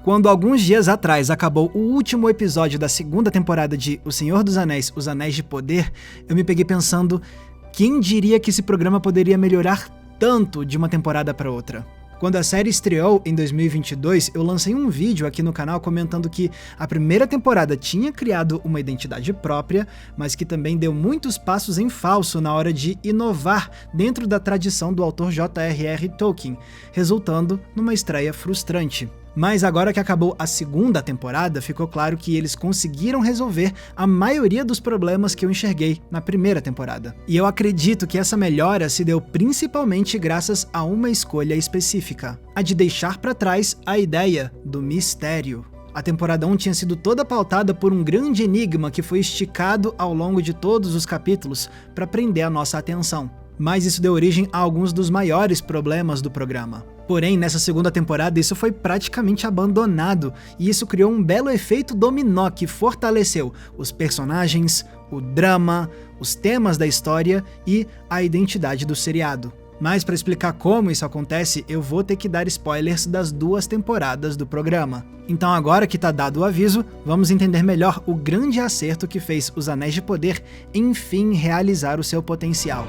Quando alguns dias atrás acabou o último episódio da segunda temporada de O Senhor dos Anéis, Os Anéis de Poder, eu me peguei pensando, quem diria que esse programa poderia melhorar tanto de uma temporada para outra? Quando a série estreou em 2022, eu lancei um vídeo aqui no canal comentando que a primeira temporada tinha criado uma identidade própria, mas que também deu muitos passos em falso na hora de inovar dentro da tradição do autor J.R.R. Tolkien, resultando numa estreia frustrante. Mas agora que acabou a segunda temporada, ficou claro que eles conseguiram resolver a maioria dos problemas que eu enxerguei na primeira temporada. E eu acredito que essa melhora se deu principalmente graças a uma escolha específica, a de deixar para trás a ideia do mistério. A temporada 1 tinha sido toda pautada por um grande enigma que foi esticado ao longo de todos os capítulos para prender a nossa atenção. Mas isso deu origem a alguns dos maiores problemas do programa. Porém, nessa segunda temporada isso foi praticamente abandonado, e isso criou um belo efeito dominó que fortaleceu os personagens, o drama, os temas da história e a identidade do seriado. Mas para explicar como isso acontece, eu vou ter que dar spoilers das duas temporadas do programa. Então agora que tá dado o aviso, vamos entender melhor o grande acerto que fez Os Anéis de Poder enfim realizar o seu potencial.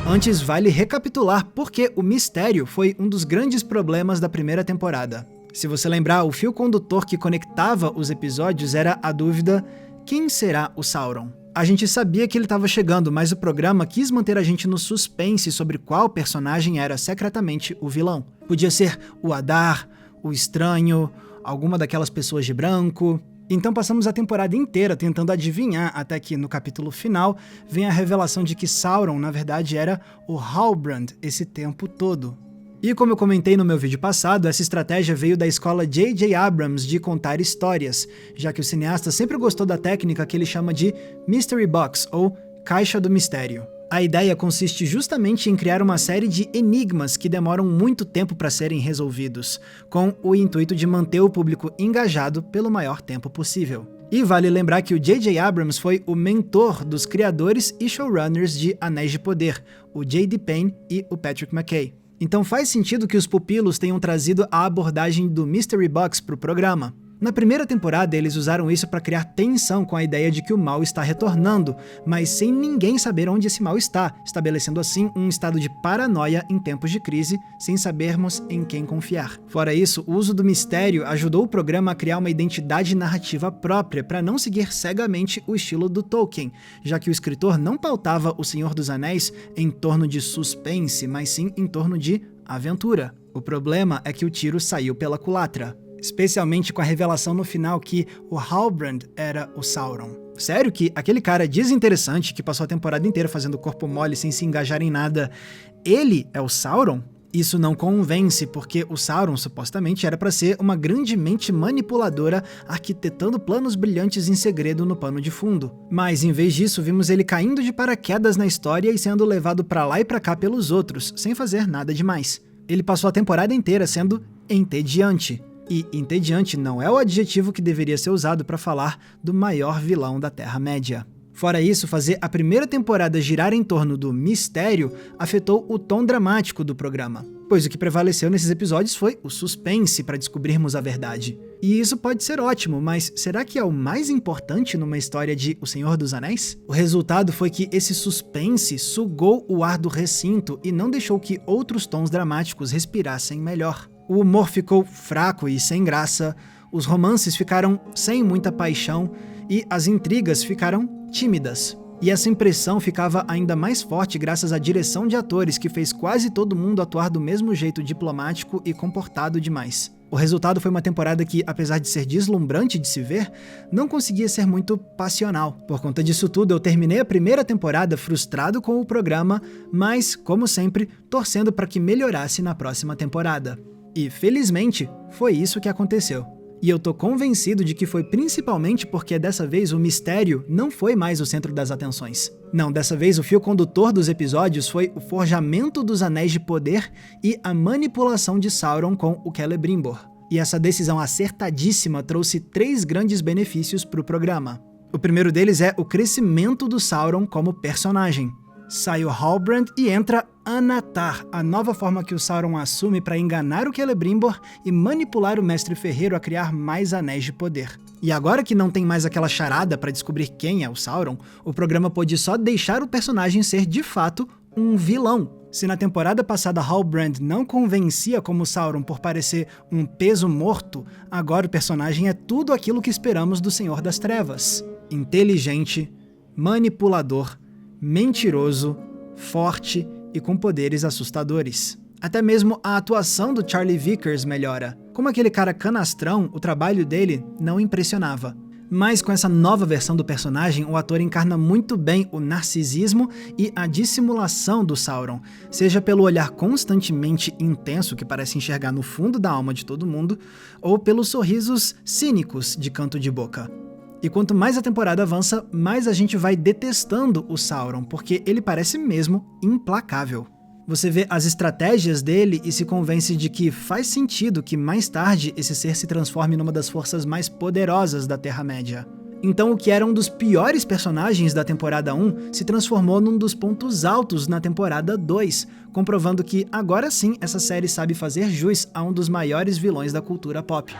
Antes, vale recapitular porque o mistério foi um dos grandes problemas da primeira temporada. Se você lembrar, o fio condutor que conectava os episódios era a dúvida: quem será o Sauron? A gente sabia que ele estava chegando, mas o programa quis manter a gente no suspense sobre qual personagem era secretamente o vilão. Podia ser o Adar, o Estranho, alguma daquelas pessoas de branco. Então passamos a temporada inteira tentando adivinhar, até que no capítulo final vem a revelação de que Sauron na verdade era o Halbrand esse tempo todo. E como eu comentei no meu vídeo passado, essa estratégia veio da escola J.J. Abrams de contar histórias, já que o cineasta sempre gostou da técnica que ele chama de Mystery Box, ou Caixa do Mistério. A ideia consiste justamente em criar uma série de enigmas que demoram muito tempo para serem resolvidos, com o intuito de manter o público engajado pelo maior tempo possível. E vale lembrar que o J.J. Abrams foi o mentor dos criadores e showrunners de Anéis de Poder, o J.D. Payne e o Patrick McKay. Então faz sentido que os pupilos tenham trazido a abordagem do Mystery Box para o programa. Na primeira temporada, eles usaram isso para criar tensão com a ideia de que o mal está retornando, mas sem ninguém saber onde esse mal está, estabelecendo assim um estado de paranoia em tempos de crise, sem sabermos em quem confiar. Fora isso, o uso do mistério ajudou o programa a criar uma identidade narrativa própria para não seguir cegamente o estilo do Tolkien, já que o escritor não pautava O Senhor dos Anéis em torno de suspense, mas sim em torno de aventura. O problema é que o tiro saiu pela culatra. Especialmente com a revelação no final que o Halbrand era o Sauron. Sério que aquele cara desinteressante que passou a temporada inteira fazendo corpo mole sem se engajar em nada, ele é o Sauron? Isso não convence, porque o Sauron supostamente era para ser uma grande mente manipuladora arquitetando planos brilhantes em segredo no pano de fundo. Mas em vez disso, vimos ele caindo de paraquedas na história e sendo levado para lá e para cá pelos outros, sem fazer nada demais. Ele passou a temporada inteira sendo entediante. E entediante não é o adjetivo que deveria ser usado para falar do maior vilão da Terra-média. Fora isso, fazer a primeira temporada girar em torno do mistério afetou o tom dramático do programa, pois o que prevaleceu nesses episódios foi o suspense para descobrirmos a verdade. E isso pode ser ótimo, mas será que é o mais importante numa história de O Senhor dos Anéis? O resultado foi que esse suspense sugou o ar do recinto e não deixou que outros tons dramáticos respirassem melhor. O humor ficou fraco e sem graça, os romances ficaram sem muita paixão e as intrigas ficaram tímidas. E essa impressão ficava ainda mais forte graças à direção de atores que fez quase todo mundo atuar do mesmo jeito diplomático e comportado demais. O resultado foi uma temporada que, apesar de ser deslumbrante de se ver, não conseguia ser muito passional. Por conta disso tudo, eu terminei a primeira temporada frustrado com o programa, mas, como sempre, torcendo para que melhorasse na próxima temporada. E, felizmente, foi isso que aconteceu. E eu tô convencido de que foi principalmente porque dessa vez o mistério não foi mais o centro das atenções. Não, dessa vez o fio condutor dos episódios foi o forjamento dos Anéis de Poder e a manipulação de Sauron com o Celebrimbor. E essa decisão acertadíssima trouxe 3 grandes benefícios para o programa. O primeiro deles é o crescimento do Sauron como personagem. Sai o Halbrand e entra Anatar, a nova forma que o Sauron assume para enganar o Celebrimbor e manipular o Mestre Ferreiro a criar mais anéis de poder. E agora que não tem mais aquela charada para descobrir quem é o Sauron, o programa pôde só deixar o personagem ser de fato um vilão. Se na temporada passada Halbrand não convencia como Sauron por parecer um peso morto, agora o personagem é tudo aquilo que esperamos do Senhor das Trevas. Inteligente, manipulador, mentiroso, forte e com poderes assustadores. Até mesmo a atuação do Charlie Vickers melhora. Como aquele cara canastrão, o trabalho dele não impressionava. Mas com essa nova versão do personagem, o ator encarna muito bem o narcisismo e a dissimulação do Sauron, seja pelo olhar constantemente intenso que parece enxergar no fundo da alma de todo mundo, ou pelos sorrisos cínicos de canto de boca. E quanto mais a temporada avança, mais a gente vai detestando o Sauron, porque ele parece mesmo implacável. Você vê as estratégias dele e se convence de que faz sentido que mais tarde esse ser se transforme numa das forças mais poderosas da Terra-média. Então o que era um dos piores personagens da temporada 1 se transformou num dos pontos altos na temporada 2, comprovando que agora sim essa série sabe fazer jus a um dos maiores vilões da cultura pop.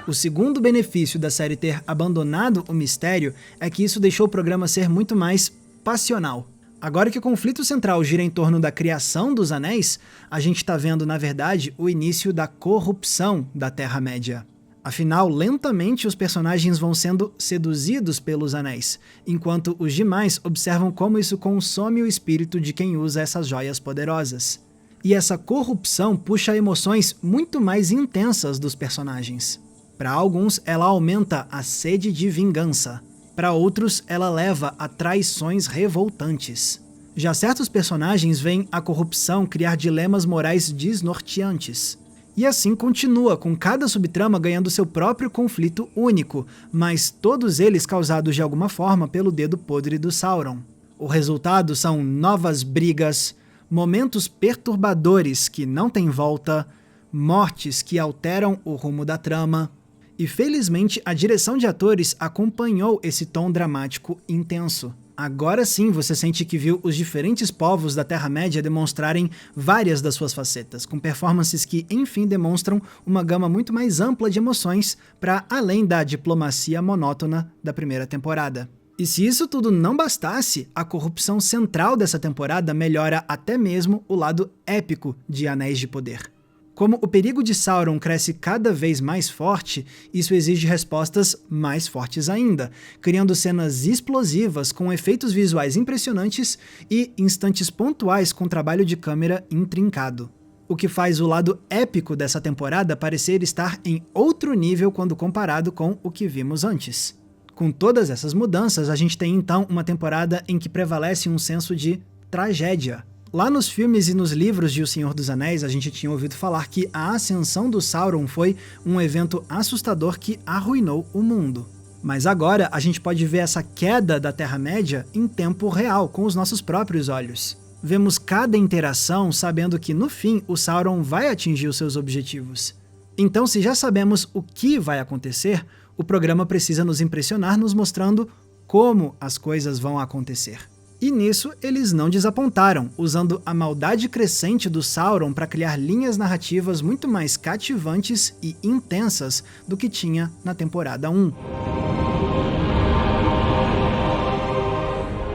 O segundo benefício da série ter abandonado o mistério é que isso deixou o programa ser muito mais passional. Agora que o conflito central gira em torno da criação dos anéis, a gente está vendo, na verdade, o início da corrupção da Terra-média. Afinal, lentamente os personagens vão sendo seduzidos pelos anéis, enquanto os demais observam como isso consome o espírito de quem usa essas joias poderosas. E essa corrupção puxa emoções muito mais intensas dos personagens. Para alguns, ela aumenta a sede de vingança. Para outros, ela leva a traições revoltantes. Já certos personagens veem a corrupção criar dilemas morais desnorteantes. E assim continua, com cada subtrama ganhando seu próprio conflito único, mas todos eles causados de alguma forma pelo dedo podre do Sauron. O resultado são novas brigas, momentos perturbadores que não têm volta, mortes que alteram o rumo da trama. E felizmente a direção de atores acompanhou esse tom dramático intenso. Agora sim você sente que viu os diferentes povos da Terra-média demonstrarem várias das suas facetas, com performances que enfim demonstram uma gama muito mais ampla de emoções para além da diplomacia monótona da primeira temporada. E se isso tudo não bastasse, a corrupção central dessa temporada melhora até mesmo o lado épico de Anéis de Poder. Como o perigo de Sauron cresce cada vez mais forte, isso exige respostas mais fortes ainda, criando cenas explosivas com efeitos visuais impressionantes e instantes pontuais com trabalho de câmera intrincado. O que faz o lado épico dessa temporada parecer estar em outro nível quando comparado com o que vimos antes. Com todas essas mudanças, a gente tem então uma temporada em que prevalece um senso de tragédia. Lá nos filmes e nos livros de O Senhor dos Anéis, a gente tinha ouvido falar que a ascensão do Sauron foi um evento assustador que arruinou o mundo. Mas agora a gente pode ver essa queda da Terra-média em tempo real, com os nossos próprios olhos. Vemos cada interação sabendo que, no fim, o Sauron vai atingir os seus objetivos. Então, se já sabemos o que vai acontecer, o programa precisa nos impressionar nos mostrando como as coisas vão acontecer. E nisso eles não desapontaram, usando a maldade crescente do Sauron para criar linhas narrativas muito mais cativantes e intensas do que tinha na temporada 1.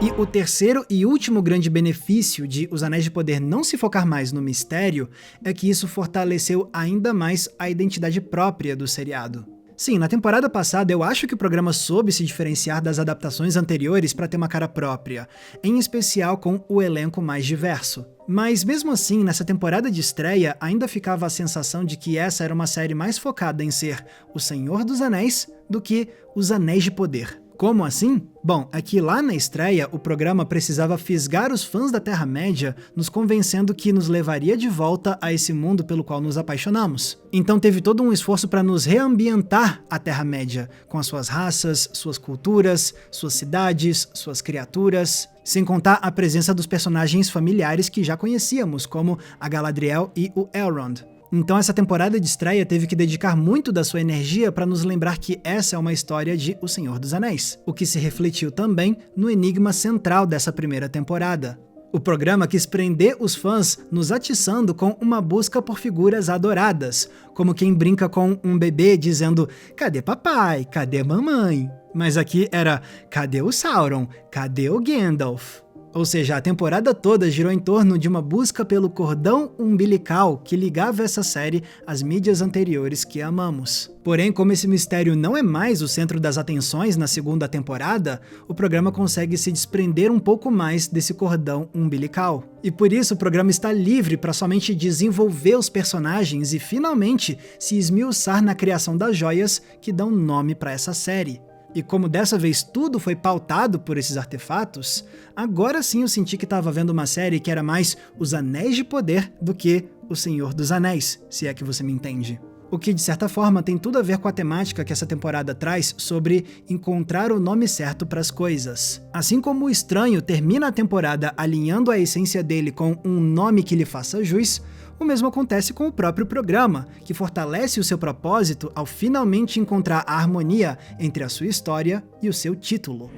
E o terceiro e último grande benefício de Os Anéis de Poder não se focar mais no mistério é que isso fortaleceu ainda mais a identidade própria do seriado. Sim, na temporada passada eu acho que o programa soube se diferenciar das adaptações anteriores para ter uma cara própria, em especial com o elenco mais diverso. Mas mesmo assim, nessa temporada de estreia, ainda ficava a sensação de que essa era uma série mais focada em ser O Senhor dos Anéis do que Os Anéis de Poder. Como assim? Bom, é que lá na estreia o programa precisava fisgar os fãs da Terra-média, nos convencendo que nos levaria de volta a esse mundo pelo qual nos apaixonamos. Então teve todo um esforço para nos reambientar a Terra-média, com as suas raças, suas culturas, suas cidades, suas criaturas, sem contar a presença dos personagens familiares que já conhecíamos, como a Galadriel e o Elrond. Então essa temporada de estreia teve que dedicar muito da sua energia para nos lembrar que essa é uma história de O Senhor dos Anéis, o que se refletiu também no enigma central dessa primeira temporada. O programa quis prender os fãs nos atiçando com uma busca por figuras adoradas, como quem brinca com um bebê dizendo "Cadê papai? Cadê mamãe?". Mas aqui era "Cadê o Sauron? Cadê o Gandalf?". Ou seja, a temporada toda girou em torno de uma busca pelo cordão umbilical que ligava essa série às mídias anteriores que amamos. Porém, como esse mistério não é mais o centro das atenções na segunda temporada, o programa consegue se desprender um pouco mais desse cordão umbilical. E por isso o programa está livre para somente desenvolver os personagens e finalmente se esmiuçar na criação das joias que dão nome para essa série. E como dessa vez tudo foi pautado por esses artefatos, agora sim eu senti que estava vendo uma série que era mais Os Anéis de Poder do que O Senhor dos Anéis, se é que você me entende. O que, de certa forma, tem tudo a ver com a temática que essa temporada traz sobre encontrar o nome certo para as coisas. Assim como o Estranho termina a temporada alinhando a essência dele com um nome que lhe faça jus, o mesmo acontece com o próprio programa, que fortalece o seu propósito ao finalmente encontrar a harmonia entre a sua história e o seu título.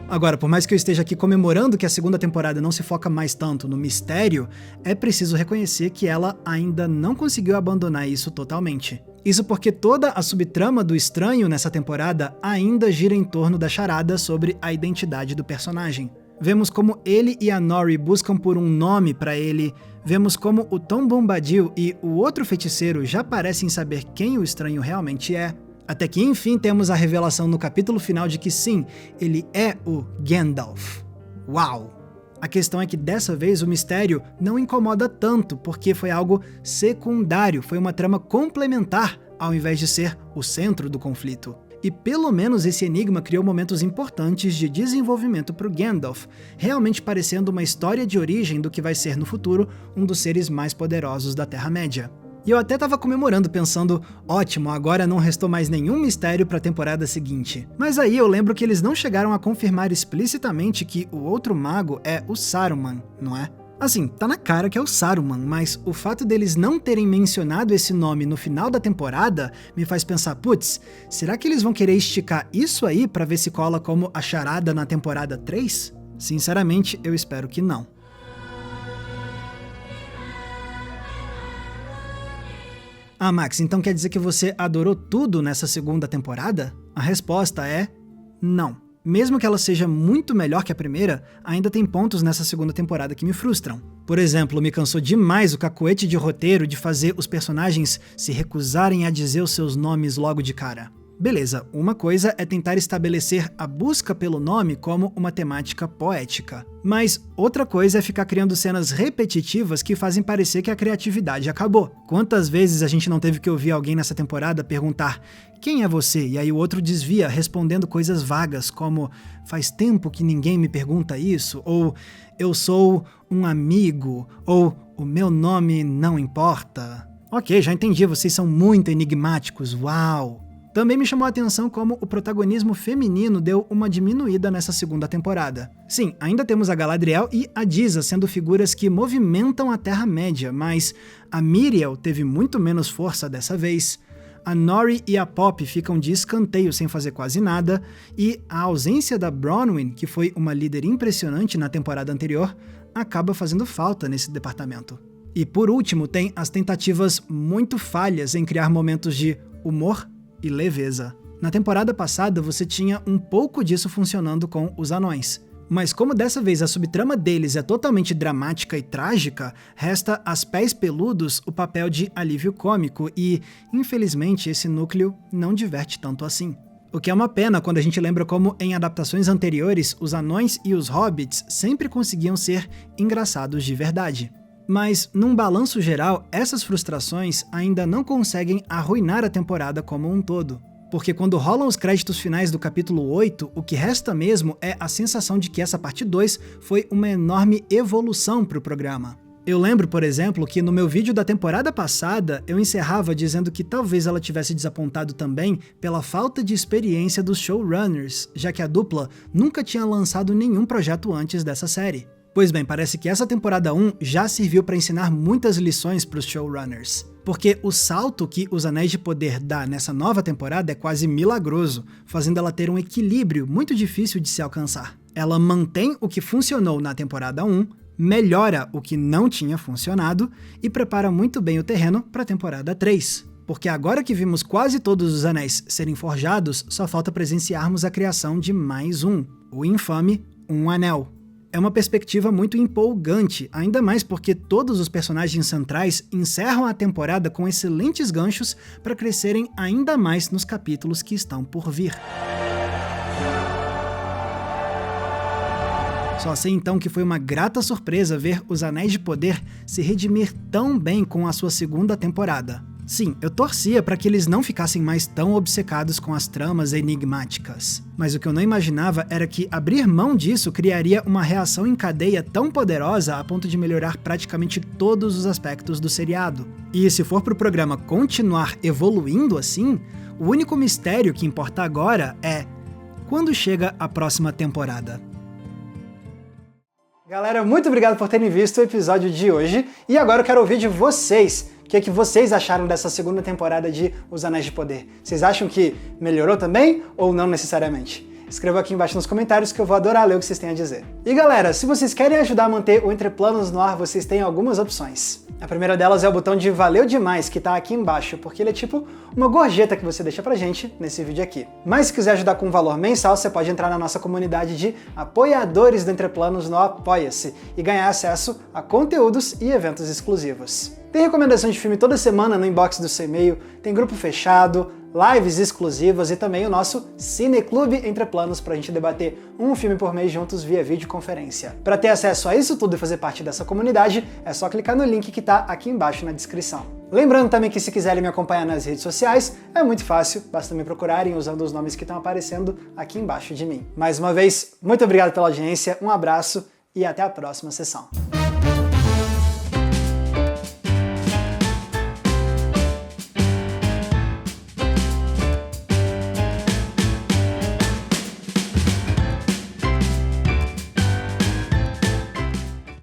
Agora, por mais que eu esteja aqui comemorando que a segunda temporada não se foca mais tanto no mistério, é preciso reconhecer que ela ainda não conseguiu abandonar isso totalmente. Isso porque toda a subtrama do Estranho nessa temporada ainda gira em torno da charada sobre a identidade do personagem. Vemos como ele e a Nori buscam por um nome para ele, vemos como o Tom Bombadil e o outro feiticeiro já parecem saber quem o Estranho realmente é, até que enfim temos a revelação no capítulo final de que sim, ele é o Gandalf. Uau! A questão é que dessa vez o mistério não incomoda tanto, porque foi algo secundário, foi uma trama complementar, ao invés de ser o centro do conflito. E pelo menos esse enigma criou momentos importantes de desenvolvimento para o Gandalf, realmente parecendo uma história de origem do que vai ser no futuro um dos seres mais poderosos da Terra-média. E eu até tava comemorando pensando, ótimo, agora não restou mais nenhum mistério para a temporada seguinte. Mas aí eu lembro que eles não chegaram a confirmar explicitamente que o outro mago é o Saruman, não é? Assim, tá na cara que é o Saruman, mas o fato deles não terem mencionado esse nome no final da temporada me faz pensar, putz, será que eles vão querer esticar isso aí pra ver se cola como a charada na temporada 3? Sinceramente, eu espero que não. Ah, Max, então quer dizer que você adorou tudo nessa segunda temporada? A resposta é não. Mesmo que ela seja muito melhor que a primeira, ainda tem pontos nessa segunda temporada que me frustram. Por exemplo, me cansou demais o cacoete de roteiro de fazer os personagens se recusarem a dizer os seus nomes logo de cara. Beleza, uma coisa é tentar estabelecer a busca pelo nome como uma temática poética. Mas outra coisa é ficar criando cenas repetitivas que fazem parecer que a criatividade acabou. Quantas vezes a gente não teve que ouvir alguém nessa temporada perguntar "Quem é você?" e aí o outro desvia respondendo coisas vagas como "Faz tempo que ninguém me pergunta isso", ou "Eu sou um amigo", ou "O meu nome não importa". Ok, já entendi, vocês são muito enigmáticos, uau! Também me chamou a atenção como o protagonismo feminino deu uma diminuída nessa segunda temporada. Sim, ainda temos a Galadriel e a Disa sendo figuras que movimentam a Terra-média, mas a Míriel teve muito menos força dessa vez. A Nori e a Pop ficam de escanteio sem fazer quase nada, e a ausência da Bronwyn, que foi uma líder impressionante na temporada anterior, acaba fazendo falta nesse departamento. E por último, tem as tentativas muito falhas em criar momentos de humor e leveza. Na temporada passada você tinha um pouco disso funcionando com os anões. Mas como dessa vez a subtrama deles é totalmente dramática e trágica, resta às Pés Peludos o papel de alívio cômico e, infelizmente, esse núcleo não diverte tanto assim. O que é uma pena quando a gente lembra como em adaptações anteriores os anões e os hobbits sempre conseguiam ser engraçados de verdade. Mas, num balanço geral, essas frustrações ainda não conseguem arruinar a temporada como um todo. Porque quando rolam os créditos finais do capítulo 8, o que resta mesmo é a sensação de que essa parte 2 foi uma enorme evolução para o programa. Eu lembro, por exemplo, que no meu vídeo da temporada passada, eu encerrava dizendo que talvez ela tivesse desapontado também pela falta de experiência dos showrunners, já que a dupla nunca tinha lançado nenhum projeto antes dessa série. Pois bem, parece que essa temporada 1 já serviu para ensinar muitas lições para os showrunners. Porque o salto que Os Anéis de Poder dá nessa nova temporada é quase milagroso, fazendo ela ter um equilíbrio muito difícil de se alcançar. Ela mantém o que funcionou na temporada 1, melhora o que não tinha funcionado e prepara muito bem o terreno para a temporada 3. Porque agora que vimos quase todos os anéis serem forjados, só falta presenciarmos a criação de mais um, o infame Um Anel. É uma perspectiva muito empolgante, ainda mais porque todos os personagens centrais encerram a temporada com excelentes ganchos para crescerem ainda mais nos capítulos que estão por vir. Só sei então que foi uma grata surpresa ver Os Anéis de Poder se redimir tão bem com a sua segunda temporada. Sim, eu torcia para que eles não ficassem mais tão obcecados com as tramas enigmáticas. Mas o que eu não imaginava era que abrir mão disso criaria uma reação em cadeia tão poderosa a ponto de melhorar praticamente todos os aspectos do seriado. E se for pro programa continuar evoluindo assim, o único mistério que importa agora é: quando chega a próxima temporada? Galera, muito obrigado por terem visto o episódio de hoje, e agora eu quero ouvir de vocês. O que vocês acharam dessa segunda temporada de Os Anéis de Poder? Vocês acham que melhorou também ou não necessariamente? Escreva aqui embaixo nos comentários que eu vou adorar ler o que vocês têm a dizer. E galera, se vocês querem ajudar a manter o Entre Planos no ar, vocês têm algumas opções. A primeira delas é o botão de valeu demais, que tá aqui embaixo, porque ele é tipo uma gorjeta que você deixa pra gente nesse vídeo aqui. Mas se quiser ajudar com um valor mensal, você pode entrar na nossa comunidade de apoiadores do Entre Planos no Apoia-se e ganhar acesso a conteúdos e eventos exclusivos. Tem recomendação de filme toda semana no inbox do seu e-mail, tem grupo fechado, lives exclusivas e também o nosso Cineclube Entre Planos pra gente debater um filme por mês juntos via videoconferência. Para ter acesso a isso tudo e fazer parte dessa comunidade, é só clicar no link que tá aqui embaixo na descrição. Lembrando também que se quiserem me acompanhar nas redes sociais, é muito fácil, basta me procurarem usando os nomes que estão aparecendo aqui embaixo de mim. Mais uma vez, muito obrigado pela audiência, um abraço e até a próxima sessão.